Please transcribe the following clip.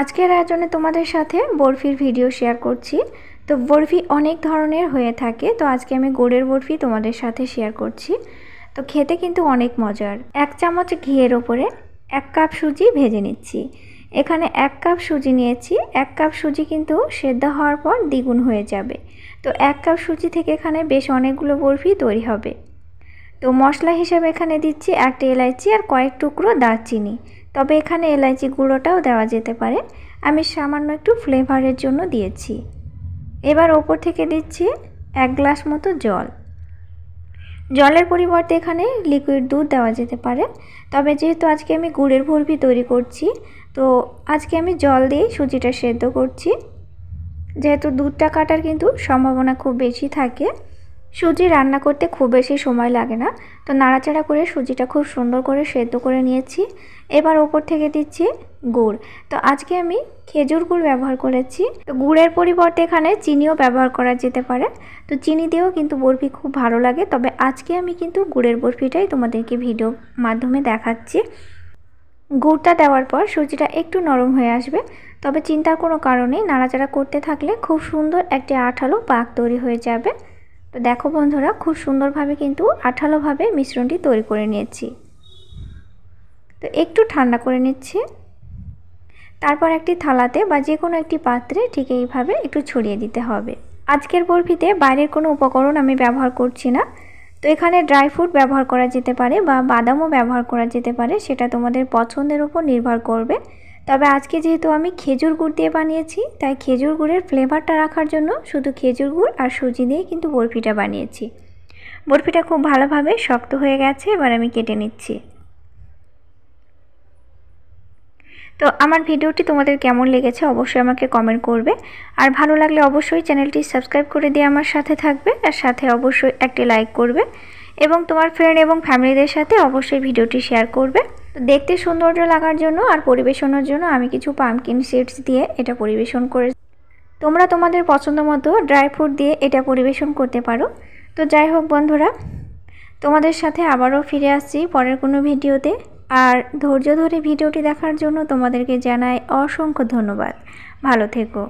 আজকের আয়োজনে তোমাদের সাথে বরফির ভিডিও শেয়ার করছি। তো বরফি অনেক ধরনের হয়ে থাকে, তো আজকে আমি গুড়ের বরফি তোমাদের সাথে শেয়ার করছি। তো খেতে কিন্তু অনেক মজার। 1 চামচ ঘিয়ের ওপরে 1 কাপ সুজি ভেজে নিচ্ছি। এখানে 1 কাপ সুজি নিয়েছি। 1 কাপ সুজি কিন্তু সেদ্ধ হওয়ার পর দ্বিগুণ হয়ে যাবে। তো 1 কাপ সুজি থেকে এখানে বেশ অনেকগুলো বরফি তৈরি হবে। তো মশলা হিসেবে এখানে দিচ্ছি 1টা এলাচি আর কয়েক টুকরো দারচিনি। তবে এখানে এলাচি গুঁড়োটাও দেওয়া যেতে পারে, আমি সামান্য একটু ফ্লেভারের জন্য দিয়েছি। এবার ওপর থেকে দিচ্ছি 1 গ্লাস মতো জল। জলের পরিবর্তে এখানে লিকুইড দুধ দেওয়া যেতে পারে, তবে যেহেতু আজকে আমি গুড়ের বরফি তৈরি করছি, তো আজকে আমি জল দিয়ে সুজিটা সেদ্ধ করছি। যেহেতু দুধটা কাটার কিন্তু সম্ভাবনা খুব বেশি থাকে, সুজি রান্না করতে খুব বেশি সময় লাগে না। তো নাড়াচাড়া করে সুজিটা খুব সুন্দর করে সেদ্ধ করে নিয়েছি। এবার ওপর থেকে দিচ্ছি গুড়। তো আজকে আমি খেজুর গুড় ব্যবহার করেছি। তো গুড়ের পরিবর্তে এখানে চিনিও ব্যবহার করা যেতে পারে। তো চিনি দিয়েও কিন্তু বরফি খুব ভালো লাগে, তবে আজকে আমি কিন্তু গুড়ের বরফিটাই তোমাদেরকে ভিডিও মাধ্যমে দেখাচ্ছি। গুড়টা দেওয়ার পর সুজিটা একটু নরম হয়ে আসবে, তবে চিন্তার কোনো কারণে নাড়াচাড়া করতে থাকলে খুব সুন্দর একটি আঠালো পাক তৈরি হয়ে যাবে। তো দেখো বন্ধুরা, খুব সুন্দরভাবে কিন্তু আঠালোভাবে মিশ্রণটি তৈরি করে নিয়েছি। তো একটু ঠান্ডা করে নিচ্ছি। তারপর একটি থালাতে বা যে কোনো একটি পাত্রে ঠিক এইভাবে একটু ছড়িয়ে দিতে হবে। আজকের বরফিতে বাইরের কোনো উপকরণ আমি ব্যবহার করছি না। তো এখানে ড্রাই ফ্রুট ব্যবহার করা যেতে পারে বা বাদামও ব্যবহার করা যেতে পারে, সেটা তোমাদের পছন্দের উপর নির্ভর করবে। তবে আজকে যেহেতু আমি খেজুর গুড় দিয়ে বানিয়েছি, তাই খেজুর গুড়ের ফ্লেভারটা রাখার জন্য শুধু খেজুর গুড় আর সুজি দিয়ে কিন্তু বরফিটা বানিয়েছি। বরফিটা খুব ভালোভাবে শক্ত হয়ে গেছে, এবার আমি কেটে নিচ্ছি। তো আমার ভিডিওটি তোমাদের কেমন লেগেছে অবশ্যই আমাকে কমেন্ট করবে, আর ভালো লাগলে অবশ্যই চ্যানেলটি সাবস্ক্রাইব করে দিয়ে আমার সাথে থাকবে, আর সাথে অবশ্যই একটি লাইক করবে এবং তোমার ফ্রেন্ড এবং ফ্যামিলিদের সাথে অবশ্যই ভিডিওটি শেয়ার করবে। দেখতে সৌন্দর্য লাগার জন্য আর পরিবেশনের জন্য আমি কিছু পামকিন সিডস দিয়ে এটা পরিবেশন করে, তোমরা তোমাদের পছন্দ মতো ড্রাই ফ্রুট দিয়ে এটা পরিবেশন করতে পারো। তো যাই হোক বন্ধুরা, তোমাদের সাথে আবারও ফিরে আসছি পরের কোনো ভিডিওতে। আর ধৈর্য ধরে ভিডিওটি দেখার জন্য তোমাদেরকে জানাই অসংখ্য ধন্যবাদ। ভালো থেকো।